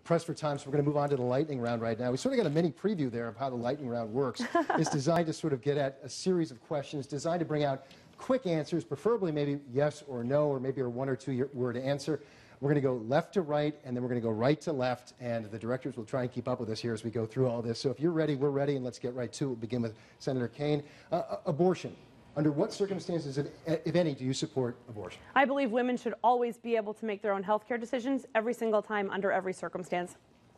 pressed for time, so we're going to move on to the lightning round right now. We sort of got a mini preview there of how the lightning round works. It's designed to sort of get at a series of questions, designed to bring out quick answers, preferably maybe yes or no, or maybe a one or two word answer. We're going to go left to right, and then we're going to go right to left, and the directors will try and keep up with us here as we go through all this. So if you're ready, we're ready, and let's get right to it. We'll begin with Senator Cain. Abortion. Under what circumstances, if any, do you support abortion? I believe women should always be able to make their own health care decisions every single time, under every circumstance.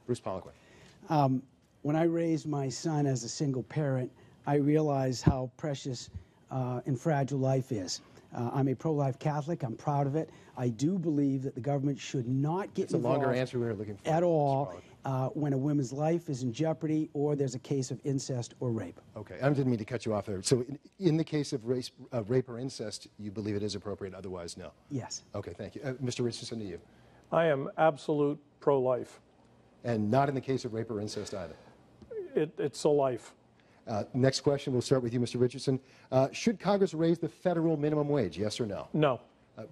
Bruce Poliquin. When I raised my son as a single parent, I realized how precious and fragile life is. I'm a pro-life Catholic. I'm proud of it. I do believe that the government should not get involved a longer answer we were looking for at all when a woman's life is in jeopardy or there's a case of incest or rape. Okay, I didn't mean to cut you off there. So in the case of rape or incest, you believe it is appropriate, otherwise no? Yes. Okay, thank you. Mr. Richardson, to you. I am absolute pro-life. And not in the case of rape or incest either? It's a life. Next question, we'll start with you, Mr. Richardson. Should Congress raise the federal minimum wage, yes or no? No.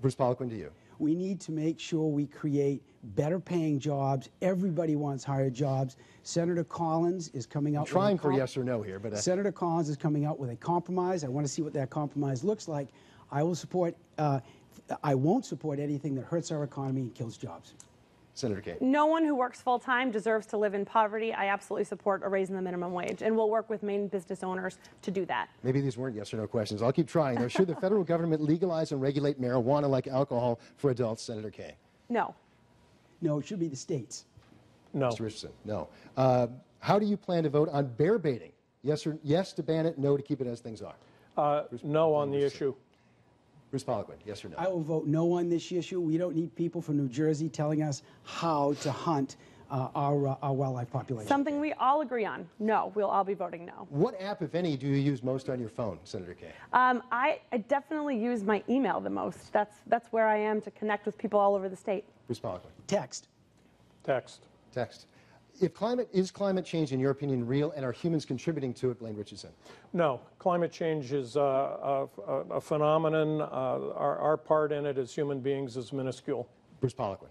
Bruce Poliquin, to you. We need to make sure we create better paying jobs. Everybody wants higher jobs. Senator Collins is coming out I'm trying for yes or no here, but Senator Collins is coming out with a compromise. I want to see what that compromise looks like. I will support. I won't support anything that hurts our economy and kills jobs. Senator Cain. No one who works full-time deserves to live in poverty. I absolutely support a raise in the minimum wage, and we'll work with Maine business owners to do that. Maybe these weren't yes or no questions. I'll keep trying, though. Should the federal government legalize and regulate marijuana like alcohol for adults, Senator Cain? No. No, it should be the states. No. Mr. Richardson, no. How do you plan to vote on bear baiting? Yes to ban it, no to keep it as things are? No on the issue. Bruce Poliquin, yes or no? I will vote no on this issue. We don't need people from New Jersey telling us how to hunt our wildlife population. Something we all agree on. No, we'll all be voting no. What app, if any, do you use most on your phone, Senator Cain? I definitely use my email the most. That's where I am to connect with people all over the state. Bruce Poliquin. Text. Text. Text. Is climate change, in your opinion, real, and are humans contributing to it, Blaine Richardson? No. Climate change is a phenomenon. Our part in it as human beings is minuscule. Bruce Poliquin.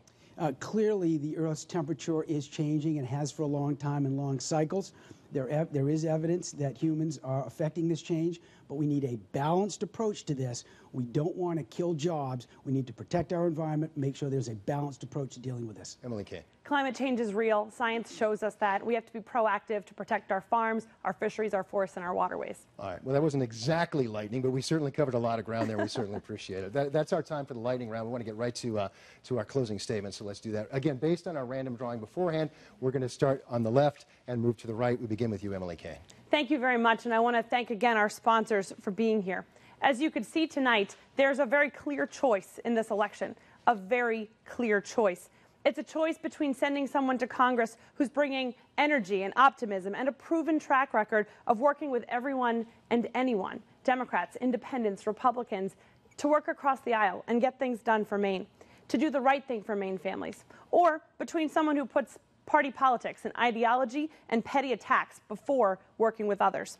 Clearly, the Earth's temperature is changing and has for a long time in long cycles. There is evidence that humans are affecting this change, but we need a balanced approach to this. We don't want to kill jobs. We need to protect our environment, make sure there's a balanced approach to dealing with this. Emily Cain. Climate change is real. Science shows us that. We have to be proactive to protect our farms, our fisheries, our forests, and our waterways. All right. Well, that wasn't exactly lightning, but we certainly covered a lot of ground there. We certainly appreciate it. That's our time for the lightning round. We want to get right to our closing statement, so let's do that. Again, based on our random drawing beforehand, we're going to start on the left and move to the right. We begin with you, Emily Cain. Thank you very much, and I want to thank again our sponsors for being here. As you can see tonight, there's a very clear choice in this election, a very clear choice. It's a choice between sending someone to Congress who's bringing energy and optimism and a proven track record of working with everyone and anyone, Democrats, independents, Republicans, to work across the aisle and get things done for Maine, to do the right thing for Maine families, or between someone who puts party politics and ideology and petty attacks before working with others.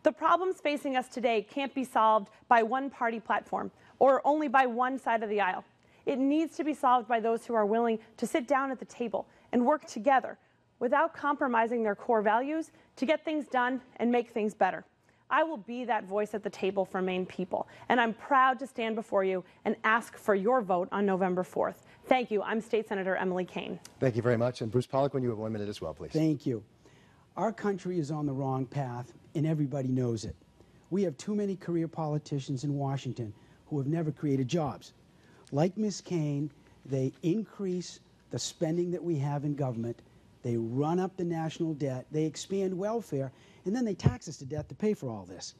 The problems facing us today can't be solved by one party platform or only by one side of the aisle. It needs to be solved by those who are willing to sit down at the table and work together without compromising their core values to get things done and make things better. I will be that voice at the table for Maine people, and I'm proud to stand before you and ask for your vote on November 4th. Thank you. I'm State Senator Emily Cain. Thank you very much. And Bruce Poliquin, you have 1 minute as well, please. Thank you. Our country is on the wrong path, and everybody knows it. We have too many career politicians in Washington who have never created jobs. Like Ms. Cain, they increase the spending that we have in government, they run up the national debt, they expand welfare, and then they tax us to death to pay for all this.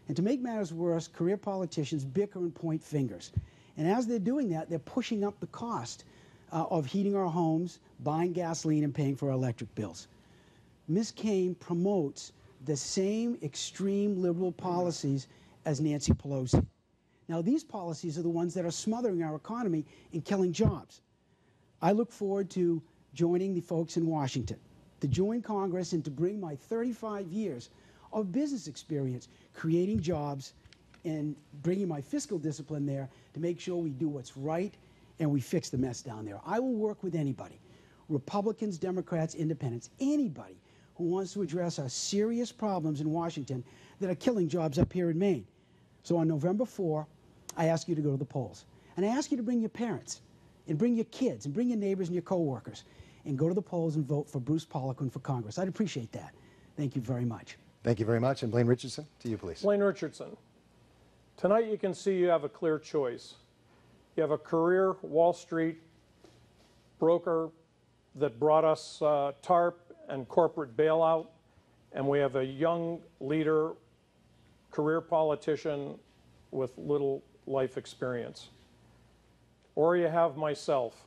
And to make matters worse, career politicians bicker and point fingers. And as they're doing that, they're pushing up the cost of heating our homes, buying gasoline, and paying for our electric bills. Ms. Cain promotes the same extreme liberal policies as Nancy Pelosi. Now, these policies are the ones that are smothering our economy and killing jobs. I look forward to joining the folks in Washington, to join Congress and to bring my 35 years of business experience creating jobs and bringing my fiscal discipline there to make sure we do what's right and we fix the mess down there. I will work with anybody. Republicans, Democrats, Independents, anybody who wants to address our serious problems in Washington that are killing jobs up here in Maine. So on November 4, I ask you to go to the polls. And I ask you to bring your parents, and bring your kids, and bring your neighbors and your coworkers, and go to the polls and vote for Bruce Poliquin for Congress. I'd appreciate that. Thank you very much. Thank you very much. And Blaine Richardson, to you, please. Blaine Richardson, tonight you can see you have a clear choice. You have a career Wall Street broker that brought us TARP and corporate bailout, and we have a young leader, career politician with little life experience. Or you have myself.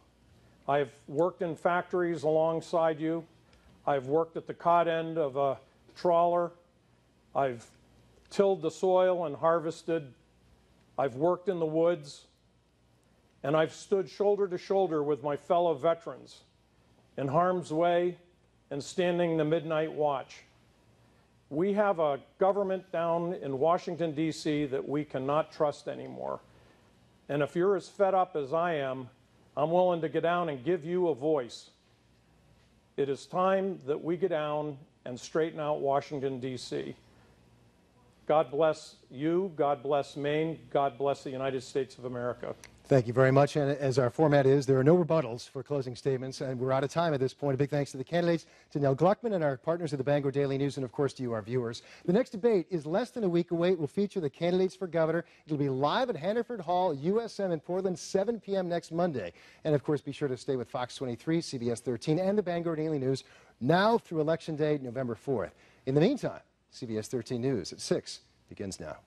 I've worked in factories alongside you. I've worked at the cod end of a trawler. I've tilled the soil and harvested. I've worked in the woods. And I've stood shoulder to shoulder with my fellow veterans in harm's way and standing the midnight watch. We have a government down in Washington, D.C. that we cannot trust anymore. And if you're as fed up as I am, I'm willing to get down and give you a voice. It is time that we get down and straighten out Washington, D.C. God bless you, God bless Maine, God bless the United States of America. Thank you very much. And as our format is, there are no rebuttals for closing statements, and we're out of time at this point. A big thanks to the candidates, to Nell Gluckman and our partners at the Bangor Daily News, and of course to you, our viewers. The next debate is less than a week away. It will feature the candidates for governor. It'll be live at Hannaford Hall, USM in Portland, 7 p.m. next Monday. And of course, be sure to stay with Fox 23, CBS 13, and the Bangor Daily News now through Election Day, November 4th. In the meantime, CBS 13 News at 6 begins now.